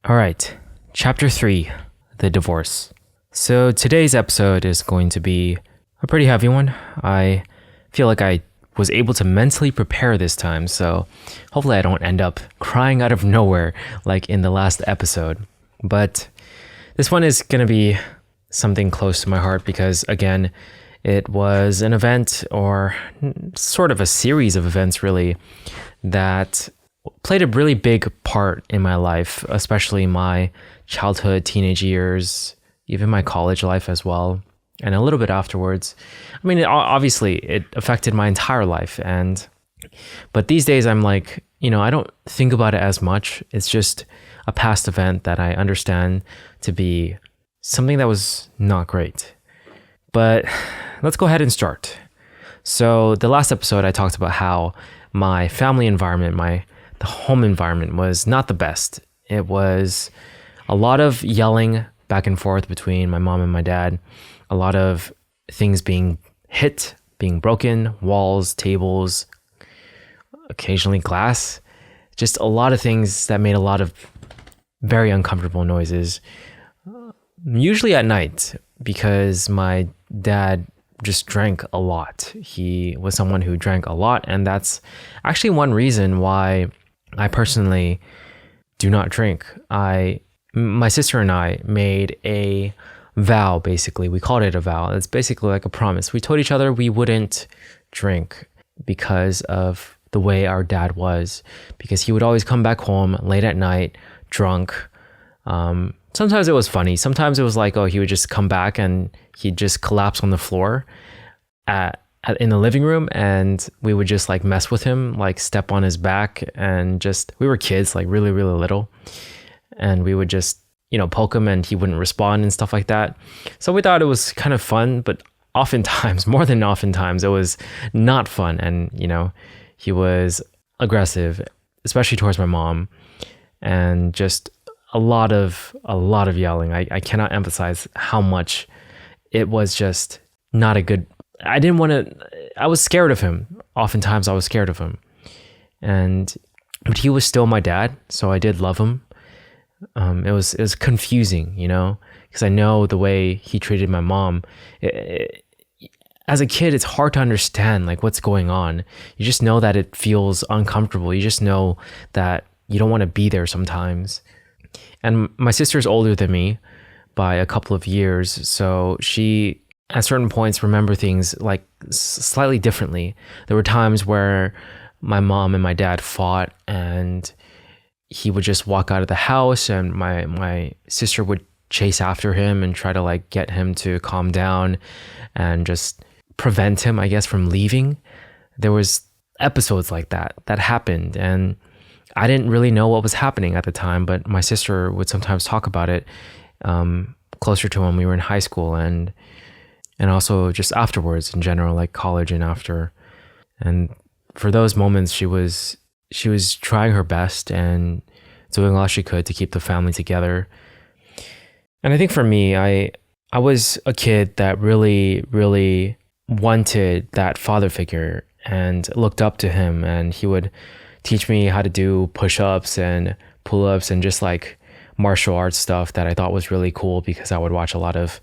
All right, Chapter 3, The Divorce. So today's episode is going to be a pretty heavy one. I feel like I was able to mentally prepare this time, so hopefully I don't end up crying out of nowhere like in the last episode. But this one is going to be something close to my heart because, again, it was an event or sort of a series of events, really, that played a really big part in my life, especially my childhood, teenage years, even my college life as well, and a little bit afterwards. I mean, obviously, it affected my entire life. But these days, I'm like, I don't think about it as much. It's just a past event that I understand to be something that was not great. But let's go ahead and start. So the last episode, I talked about how my family environment, the home environment was not the best. It was a lot of yelling back and forth between my mom and my dad, a lot of things being hit, being broken, walls, tables, occasionally glass, just a lot of things that made a lot of very uncomfortable noises, usually at night, because my dad just drank a lot. He was someone who drank a lot, and that's actually one reason why I personally do not drink. My sister and I made a vow, basically. We called it a vow. It's basically like a promise. We told each other we wouldn't drink because of the way our dad was, because he would always come back home late at night, drunk. Sometimes it was funny. Sometimes it was like, he would just come back and he'd just collapse on the floor in the living room, and we would just like mess with him, like step on his back, and we were kids, like really, really little. And we would just, poke him and he wouldn't respond and stuff like that. So we thought it was kind of fun, but oftentimes, more than oftentimes, it was not fun. And, he was aggressive, especially towards my mom, and just a lot of yelling. I cannot emphasize how much it was just not a good. I was scared of him. Oftentimes I was scared of him. But he was still my dad, so I did love him. It was confusing, because I know the way he treated my mom. As a kid, it's hard to understand like what's going on. You just know that it feels uncomfortable. You just know that you don't want to be there sometimes. And my sister's older than me by a couple of years, so she at certain points remember things like slightly differently. There were times where my mom and my dad fought, and he would just walk out of the house, and my sister would chase after him and try to like get him to calm down and just prevent him, I guess, from leaving. There was episodes like that happened, and I didn't really know what was happening at the time, but my sister would sometimes talk about it closer to when we were in high school, and also just afterwards in general, like college and after. And for those moments, she was trying her best and doing all she could to keep the family together. And I think for me, I was a kid that really, really wanted that father figure and looked up to him, and he would teach me how to do push-ups and pull-ups and just like martial arts stuff that I thought was really cool, because I would watch a lot of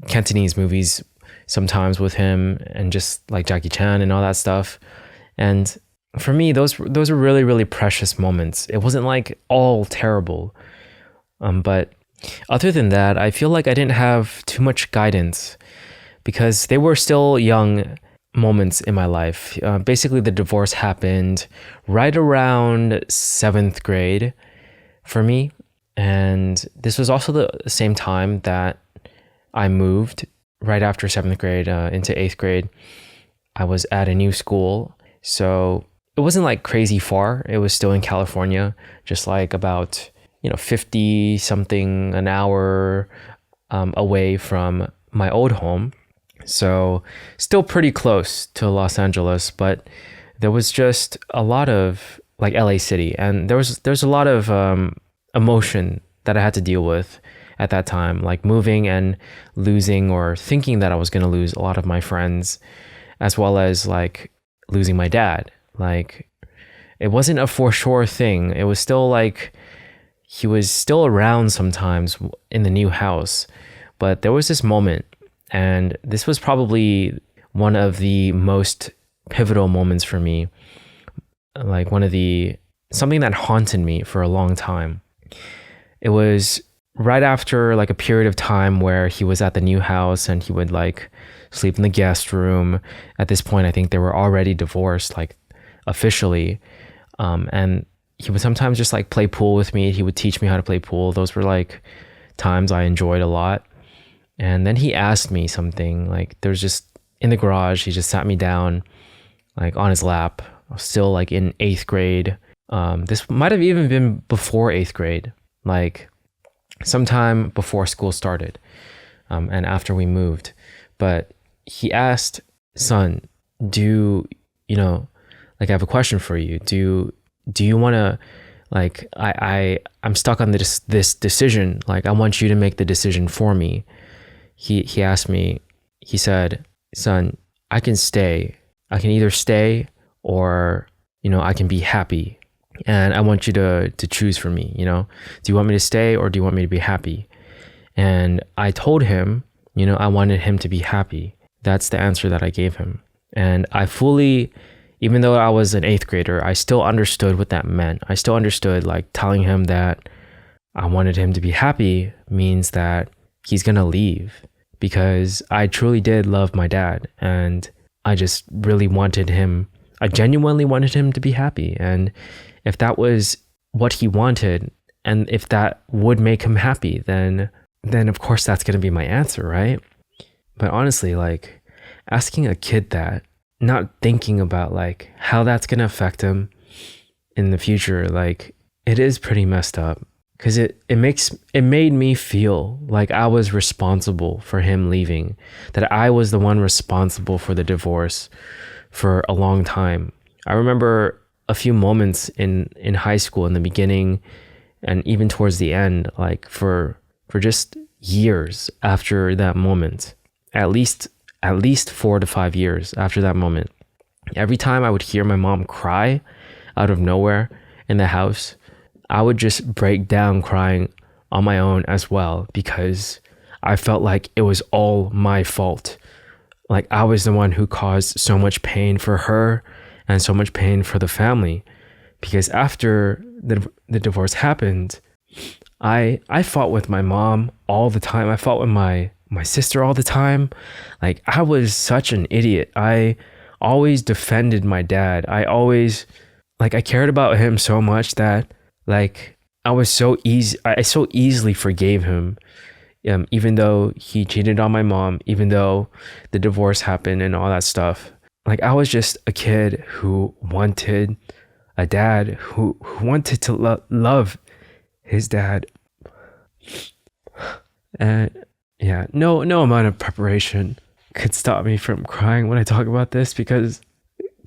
Cantonese movies sometimes with him, and just like Jackie Chan and all that stuff. And for me, those were really, really precious moments. It wasn't like all terrible. But other than that, I feel like I didn't have too much guidance, because they were still young moments in my life. Basically, the divorce happened right around 7th grade for me. And this was also the same time that I moved right after 7th grade into 8th grade. I was at a new school, so it wasn't like crazy far. It was still in California, just like about 50 something an hour away from my old home. So still pretty close to Los Angeles, but there was just a lot of like LA City, and there's a lot of emotion that I had to deal with at that time, like moving and losing, or thinking that I was going to lose a lot of my friends, as well as like losing my dad. Like, it wasn't a for sure thing. It was still like, he was still around sometimes in the new house. But there was this moment, and this was probably one of the most pivotal moments for me, like something that haunted me for a long time. It was right after like a period of time where he was at the new house and he would like sleep in the guest room. At this point, I think they were already divorced, like officially. And he would sometimes just like play pool with me. He would teach me how to play pool. Those were like times I enjoyed a lot. And then he asked me something, like there's just in the garage, he just sat me down like on his lap. I was still like in 8th grade. This might have even been before 8th grade, like sometime before school started, and after we moved. But he asked, "Son, like I have a question for you. Do you want to, like, I'm stuck on this decision. Like I want you to make the decision for me." He asked me, he said, "Son, I can stay. I can either stay or, I can be happy. And I want you to choose for me, Do you want me to stay or do you want me to be happy?" And I told him, I wanted him to be happy. That's the answer that I gave him. And I fully, even though I was an 8th grader, I still understood what that meant. I still understood, like, telling him that I wanted him to be happy means that he's going to leave, because I truly did love my dad. And I just really I genuinely wanted him to be happy. And if that was what he wanted, and if that would make him happy, then of course that's going to be my answer, right? But honestly, like, asking a kid that, not thinking about like how that's going to affect him in the future, like, it is pretty messed up, because it made me feel like I was responsible for him leaving, that I was the one responsible for the divorce for a long time. I remember a few moments in high school in the beginning and even towards the end, like for just years after that moment, at least 4 to 5 years after that moment, every time I would hear my mom cry out of nowhere in the house, I would just break down crying on my own as well, because I felt like it was all my fault. Like I was the one who caused so much pain for her and so much pain for the family. Because after the divorce happened, I fought with my mom all the time. I fought with my sister all the time. Like, I was such an idiot. I always defended my dad. I cared about him so much that, like, I so easily forgave him, even though he cheated on my mom, even though the divorce happened and all that stuff. Like, I was just a kid who wanted a dad, who wanted to love his dad. And yeah, no amount of preparation could stop me from crying when I talk about this, because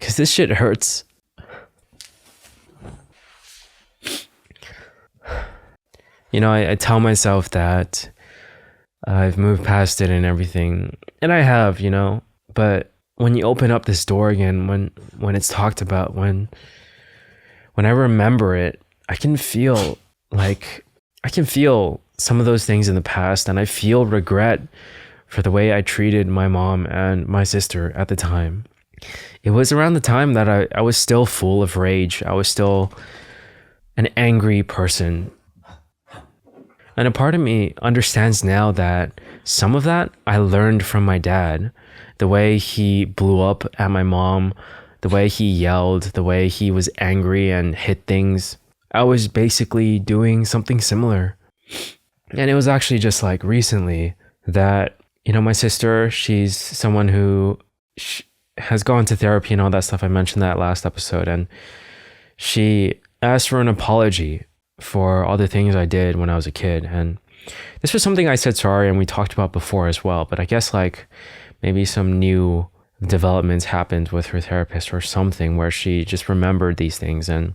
this shit hurts. I tell myself that I've moved past it and everything, and I have, but when you open up this door again, when it's talked about, when I remember it, I can feel some of those things in the past, and I feel regret for the way I treated my mom and my sister at the time. It was around the time that I was still full of rage. I was still an angry person. And a part of me understands now that some of that I learned from my dad. The way he blew up at my mom, the way he yelled, the way he was angry and hit things. I was basically doing something similar. And it was actually just like recently that, my sister, she's someone who has gone to therapy and all that stuff. I mentioned that last episode. And she asked for an apology for all the things I did when I was a kid. And this was something I said sorry and we talked about before as well. But I guess like maybe some new developments happened with her therapist or something where she just remembered these things. And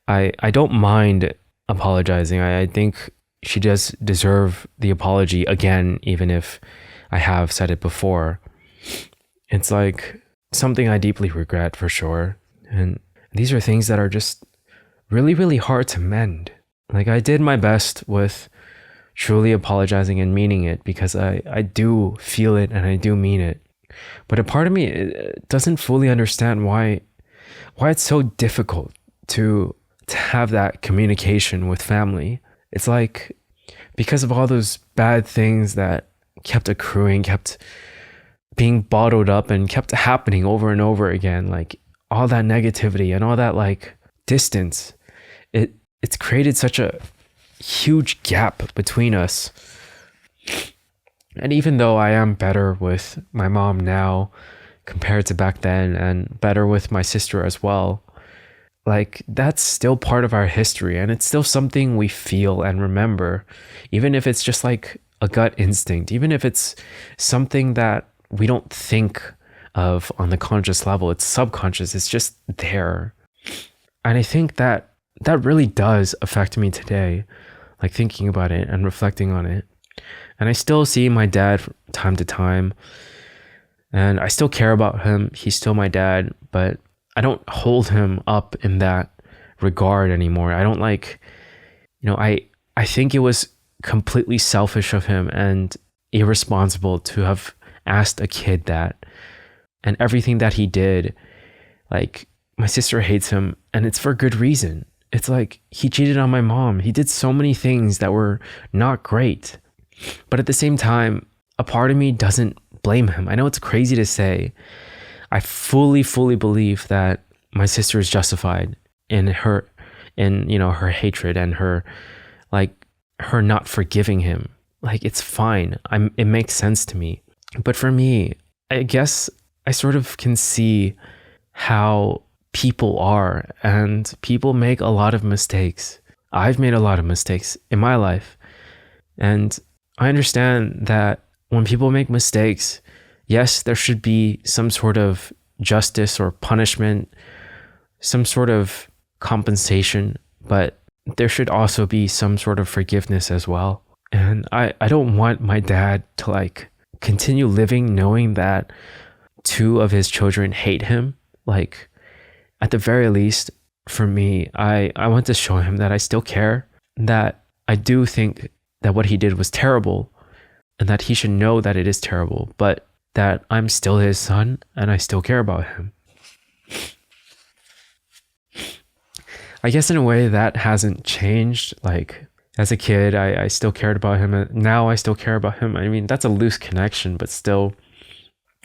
I don't mind apologizing. I think she does deserve the apology again, even if I have said it before. It's like something I deeply regret for sure. And these are things that are just really, really hard to mend. Like, I did my best with truly apologizing and meaning it, because I do feel it and I do mean it. But a part of me doesn't fully understand why it's so difficult to have that communication with family. It's like, because of all those bad things that kept accruing, kept being bottled up and kept happening over and over again, like all that negativity and all that like distance, it's created such a huge gap between us. And even though I am better with my mom now compared to back then, and better with my sister as well, like that's still part of our history, and it's still something we feel and remember, even if it's just like a gut instinct, even if it's something that we don't think of on the conscious level, it's subconscious, it's just there. And I think that really does affect me today, like thinking about it and reflecting on it. And I still see my dad from time to time, and I still care about him. He's still my dad, but I don't hold him up in that regard anymore. I don't like, I think it was completely selfish of him and irresponsible to have asked a kid that, and everything that he did. Like, my sister hates him, and it's for good reason. It's like, he cheated on my mom. He did so many things that were not great. But at the same time, a part of me doesn't blame him. I know it's crazy to say. I fully believe that my sister is justified in her hatred and her not forgiving him. Like, it's fine. It makes sense to me. But for me, I guess I sort of can see how people are, and people make a lot of mistakes. I've made a lot of mistakes in my life. And I understand that when people make mistakes, yes, there should be some sort of justice or punishment, some sort of compensation, but there should also be some sort of forgiveness as well. And I don't want my dad to like continue living knowing that 2 of his children hate him. Like, at the very least, for me, I want to show him that I still care, that I do think that what he did was terrible, and that he should know that it is terrible, but that I'm still his son and I still care about him. I guess in a way that hasn't changed. Like, as a kid, I still cared about him, and now I still care about him. I mean, that's a loose connection, but still,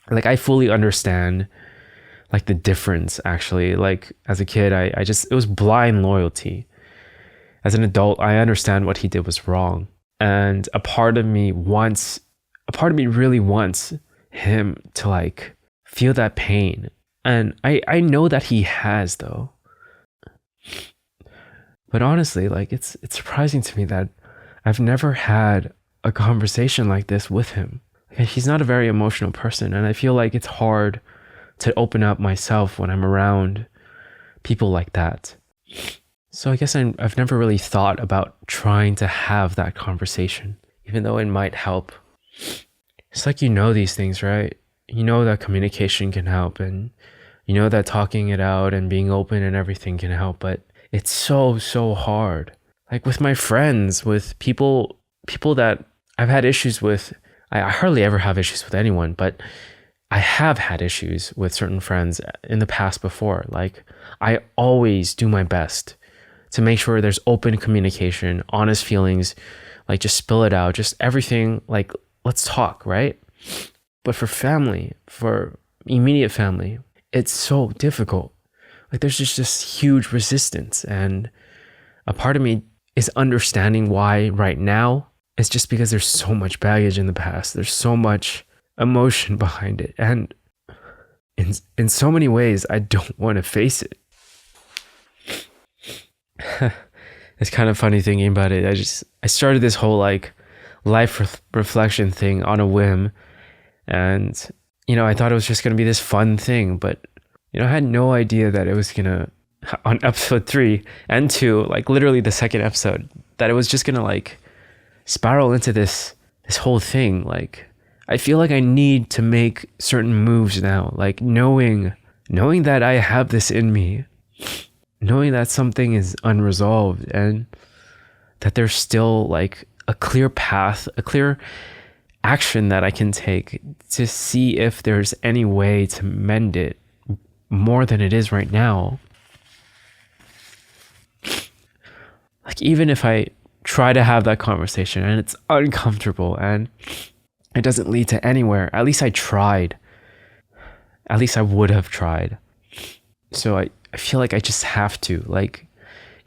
like, I fully understand like the difference actually. Like, as a kid, it was blind loyalty. As an adult, I understand what he did was wrong. And a part of me really wants him to like feel that pain. And I know that he has, though. But honestly, like, it's surprising to me that I've never had a conversation like this with him. He's not a very emotional person, and I feel like it's hard to open up myself when I'm around people like that. So I guess I've never really thought about trying to have that conversation, even though it might help. It's like, these things, right? You know that communication can help, and you know that talking it out and being open and everything can help, but it's so hard. Like, with my friends, with people that I've had issues with. I hardly ever have issues with anyone, but I have had issues with certain friends in the past before. Like, I always do my best to make sure there's open communication, honest feelings, like just spill it out, just everything, like, let's talk, right? But for family, for immediate family, it's so difficult. Like, there's just this huge resistance, and a part of me is understanding why right now. It's just because there's so much baggage in the past. There's so much emotion behind it. And in so many ways, I don't want to face it. It's kind of funny thinking about it. I started this whole like life reflection thing on a whim. And, I thought it was just going to be this fun thing. But, I had no idea that it was going to, on episode 3 and 2, like literally the second episode, that it was just going to like spiral into this whole thing. Like, I feel like I need to make certain moves now, like knowing that I have this in me, knowing that something is unresolved, and that there's still like a clear path, a clear action that I can take to see if there's any way to mend it more than it is right now. Like, even if I try to have that conversation and it's uncomfortable and it doesn't lead to anywhere, at least I tried. At least I would have tried. So I feel like I just have to. Like,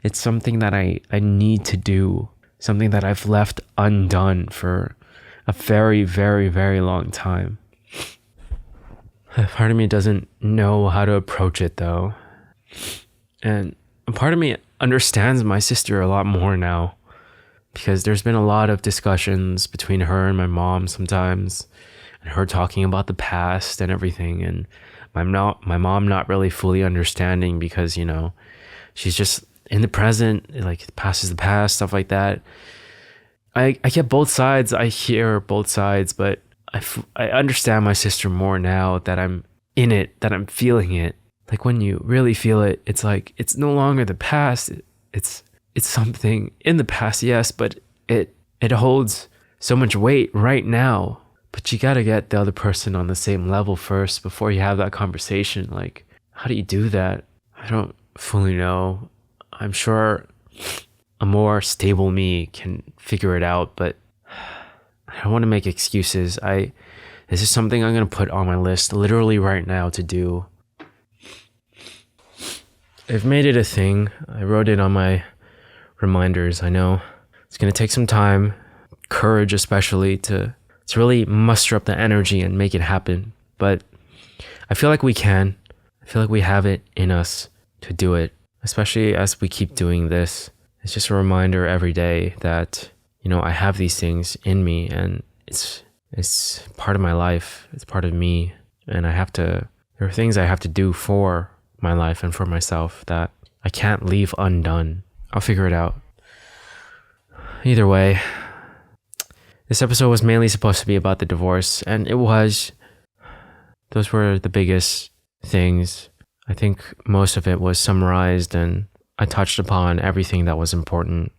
it's something that I need to do. Something that I've left undone for a very, very, very long time. Part of me doesn't know how to approach it though. And a part of me understands my sister a lot more now, because there's been a lot of discussions between her and my mom sometimes, and her talking about the past and everything, and my mom not really fully understanding because, you know, she's just in the present, like the past is the past, stuff like that. I get both sides, I hear both sides, but I understand my sister more now that I'm in it, that I'm feeling it. Like, when you really feel it, it's like, it's no longer the past. It's something in the past, yes, but it holds so much weight right now. But you gotta get the other person on the same level first before you have that conversation. Like, how do you do that? I don't fully know. I'm sure a more stable me can figure it out, but I don't want to make excuses. This is something I'm gonna put on my list literally right now to do. I've made it a thing. I wrote it on my reminders. I know it's gonna take some time, courage especially, to really muster up the energy and make it happen. But I feel like we can. I feel like we have it in us to do it, especially as we keep doing this. It's just a reminder every day that, you know, I have these things in me, and it's part of my life. It's part of me, and there are things I have to do for my life and for myself that I can't leave undone. I'll figure it out. Either way, this episode was mainly supposed to be about the divorce, and it was. Those were the biggest things. I think most of it was summarized, and I touched upon everything that was important.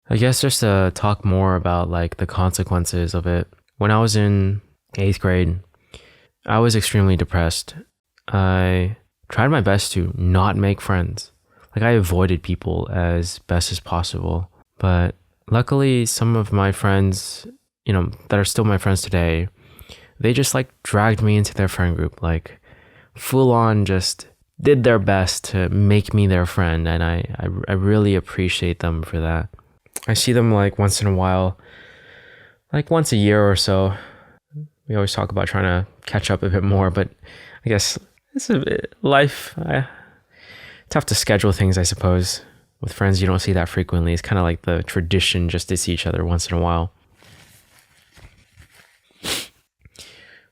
I guess just to talk more about like the consequences of it. When I was in 8th grade, I was extremely depressed. I tried my best to not make friends. Like, I avoided people as best as possible. But luckily, some of my friends, you know, that are still my friends today, they just like dragged me into their friend group, like full on just did their best to make me their friend. And I really appreciate them for that. I see them like once in a while, like once a year or so. We always talk about trying to catch up a bit more, but I guess it's a bit life. Tough to schedule things, I suppose. With friends, you don't see that frequently. It's kind of like the tradition just to see each other once in a while.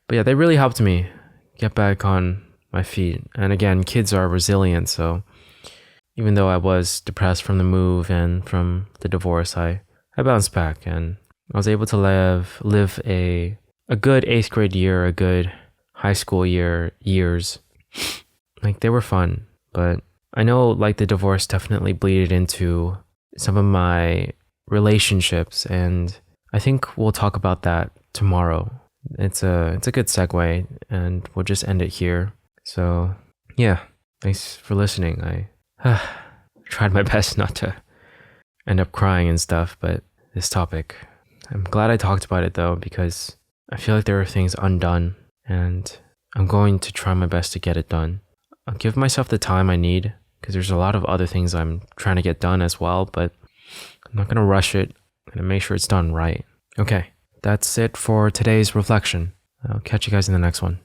But yeah, they really helped me get back on my feet. And again, kids are resilient, so even though I was depressed from the move and from the divorce, I bounced back, and I was able to live a good 8th grade year, a good high school years. Like, they were fun, but I know like the divorce definitely bleeded into some of my relationships, and I think we'll talk about that tomorrow. It's a good segue, and we'll just end it here. So yeah, thanks for listening. I tried my best not to end up crying and stuff, but this topic, I'm glad I talked about it though, because I feel like there are things undone, and I'm going to try my best to get it done. I'll give myself the time I need, because there's a lot of other things I'm trying to get done as well, but I'm not going to rush it. I'm going to make sure it's done right. Okay, that's it for today's reflection. I'll catch you guys in the next one.